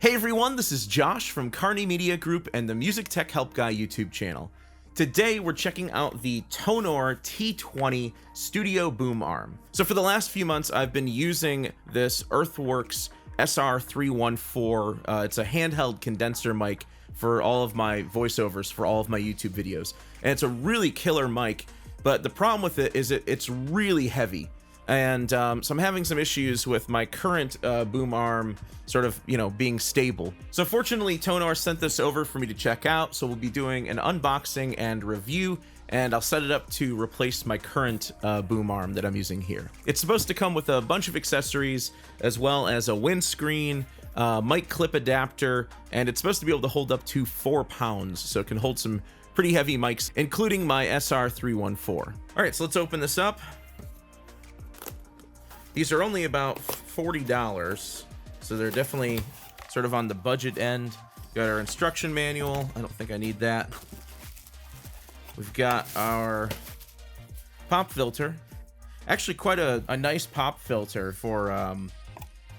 Hey everyone, this is Josh from Carney Media Group and the Music Tech Help Guy YouTube channel. Today we're checking out the TONOR T20 Studio Boom Arm. So for the last few months I've been using this Earthworks SR314. It's a handheld condenser mic for all of my voiceovers for all of my YouTube videos. And it's a really killer mic, but the problem with it is it's really heavy. And so I'm having some issues with my current boom arm sort of, being stable. So fortunately, TONOR sent this over for me to check out. So we'll be doing an unboxing and review, and I'll set it up to replace my current boom arm that I'm using here. It's supposed to come with a bunch of accessories, as well as a windscreen, mic clip adapter, and it's supposed to be able to hold up to 4 pounds. So it can hold some pretty heavy mics, including my SR314. All right, so let's open this up. These are only about $40, so they're definitely sort of on the budget end. Got our instruction manual. I don't think I need that. We've got our pop filter. Actually, quite a nice pop filter for,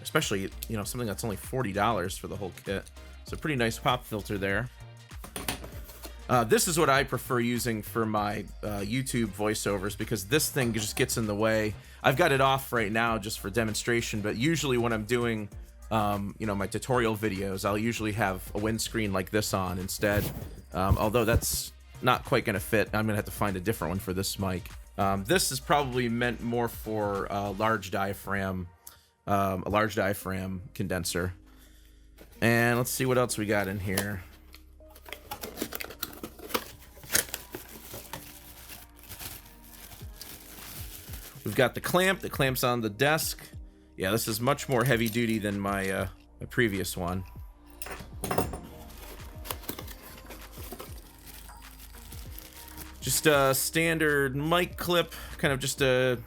especially, something that's only $40 for the whole kit. So pretty nice pop filter there. This is what I prefer using for my YouTube voiceovers, because this thing just gets in the way. I've got it off right now just for demonstration, but usually when I'm doing my tutorial videos, I'll usually have a windscreen like this on instead. Although that's not quite gonna fit, I'm gonna have to find a different one for this mic. This is probably meant more for a large diaphragm condenser. And let's see what else we got in here. We've got the clamp that clamps on the desk. Yeah, this is much more heavy duty than my previous one. Just a standard mic clip, kind of just a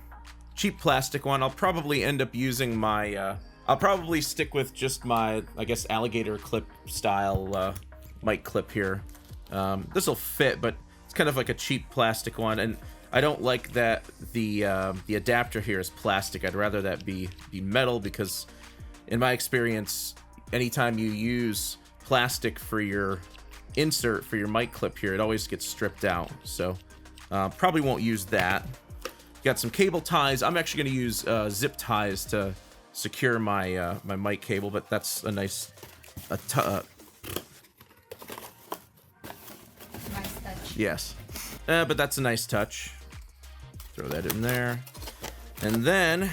cheap plastic one. I'll probably end up using my, I'll probably stick with just my, I guess, alligator clip style mic clip here. This will fit, but it's kind of like a cheap plastic one, and I don't like that the adapter here is plastic. I'd rather that be metal, because in my experience, anytime you use plastic for your insert for your mic clip here, it always gets stripped out. So probably won't use that. Got some cable ties. I'm actually going to use zip ties to secure my my mic cable, but that's a nice Nice touch. Yes. But that's a nice touch. Throw that in there. And then...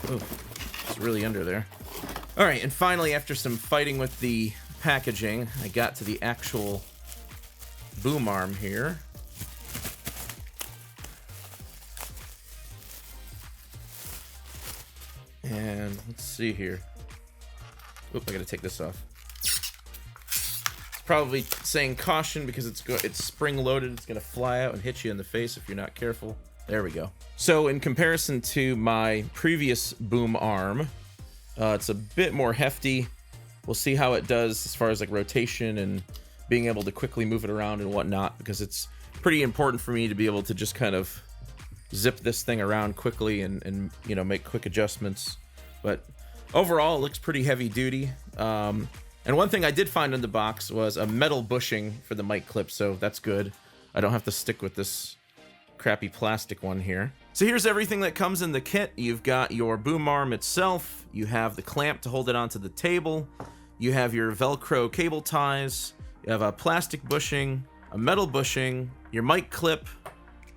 oh, it's really under there. Alright, and finally, after some fighting with the packaging, I got to the actual boom arm here. And let's see here. Oop, I gotta take this off. Probably saying caution because it's spring loaded. It's gonna fly out and hit you in the face if you're not careful. There we go. So in comparison to my previous boom arm, it's a bit more hefty. We'll see how it does as far as like rotation and being able to quickly move it around and whatnot, because it's pretty important for me to be able to just kind of zip this thing around quickly and make quick adjustments. But overall, it looks pretty heavy duty. And one thing I did find in the box was a metal bushing for the mic clip, so that's good. I don't have to stick with this crappy plastic one here. So here's everything that comes in the kit. You've got your boom arm itself, you have the clamp to hold it onto the table, you have your Velcro cable ties, you have a plastic bushing, a metal bushing, your mic clip,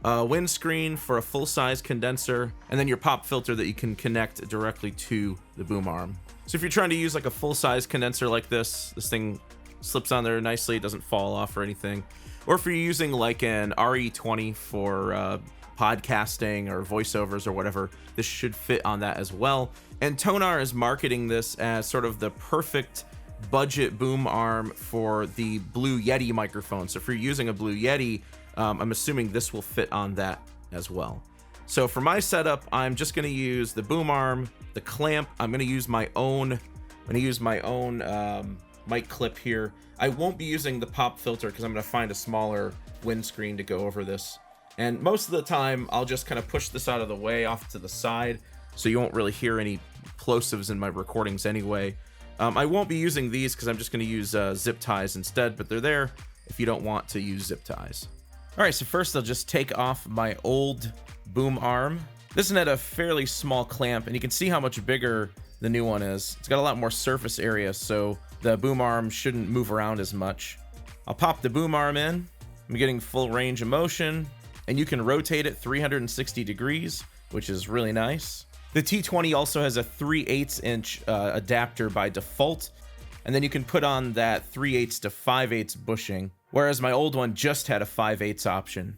a windscreen for a full-size condenser, and then your pop filter that you can connect directly to the boom arm. So if you're trying to use like a full-size condenser like this thing slips on there nicely, it doesn't fall off or anything. Or if you're using like an RE20 for podcasting or voiceovers or whatever, this should fit on that as well. And TONOR is marketing this as sort of the perfect budget boom arm for the Blue Yeti microphone. So if you're using a Blue Yeti, I'm assuming this will fit on that as well. So for my setup, I'm just going to use the boom arm, the clamp. I'm going to use my own mic clip here. I won't be using the pop filter because I'm going to find a smaller windscreen to go over this. And most of the time, I'll just kind of push this out of the way off to the side, so you won't really hear any plosives in my recordings anyway. I won't be using these because I'm just going to use zip ties instead, but they're there if you don't want to use zip ties. All right, so first I'll just take off my old boom arm. This one had a fairly small clamp, and you can see how much bigger the new one is. It's got a lot more surface area, so the boom arm shouldn't move around as much. I'll pop the boom arm in. I'm getting full range of motion, and you can rotate it 360 degrees, which is really nice. The T20 also has a 3/8 inch adapter by default, and then you can put on that 3/8 to 5/8 bushing, whereas my old one just had a 5/8 option.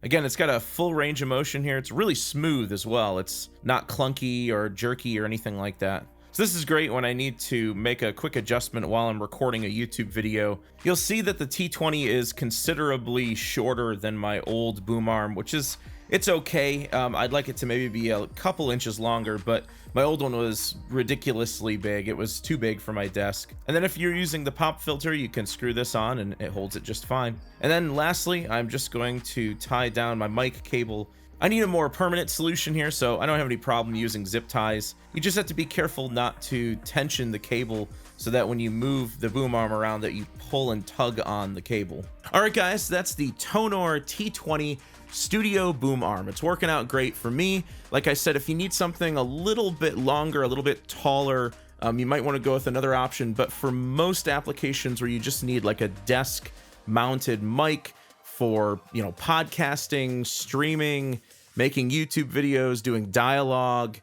Again, it's got a full range of motion here. It's really smooth as well. It's not clunky or jerky or anything like that. So this is great when I need to make a quick adjustment while I'm recording a YouTube video. You'll see that the T20 is considerably shorter than my old boom arm, which is, it's okay. I'd like it to maybe be a couple inches longer, but my old one was ridiculously big. It was too big for my desk. And then if you're using the pop filter, you can screw this on and it holds it just fine. And then lastly, I'm just going to tie down my mic cable. I need a more permanent solution here, so I don't have any problem using zip ties. You just have to be careful not to tension the cable so that when you move the boom arm around that you pull and tug on the cable. All right, guys, that's the TONOR T20 Studio boom arm. It's working out great for me. Like I said, if you need something a little bit longer, a little bit taller, you might want to go with another option, but for most applications where you just need like a desk mounted mic for, you know, podcasting, streaming, making YouTube videos, doing dialogue,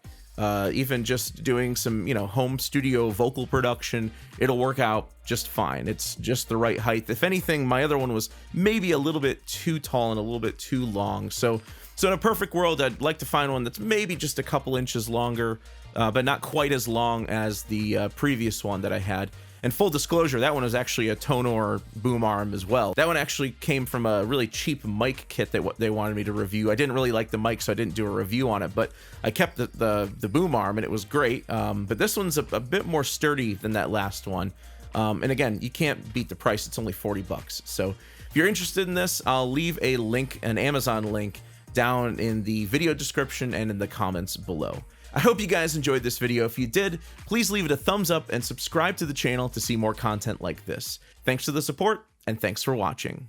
even just doing some, you know, home studio vocal production, it'll work out just fine. It's just the right height. If anything, my other one was maybe a little bit too tall and a little bit too long. So in a perfect world, I'd like to find one that's maybe just a couple inches longer, but not quite as long as the previous one that I had. And full disclosure, that one was actually a TONOR boom arm as well. That one actually came from a really cheap mic kit that they wanted me to review. I didn't really like the mic, so I didn't do a review on it, but I kept the boom arm and it was great. But this one's a bit more sturdy than that last one. And again, you can't beat the price. It's only 40 bucks. So if you're interested in this, I'll leave a link, an Amazon link, down in the video description and in the comments below. I hope you guys enjoyed this video. If you did, please leave it a thumbs up and subscribe to the channel to see more content like this. Thanks for the support, and thanks for watching.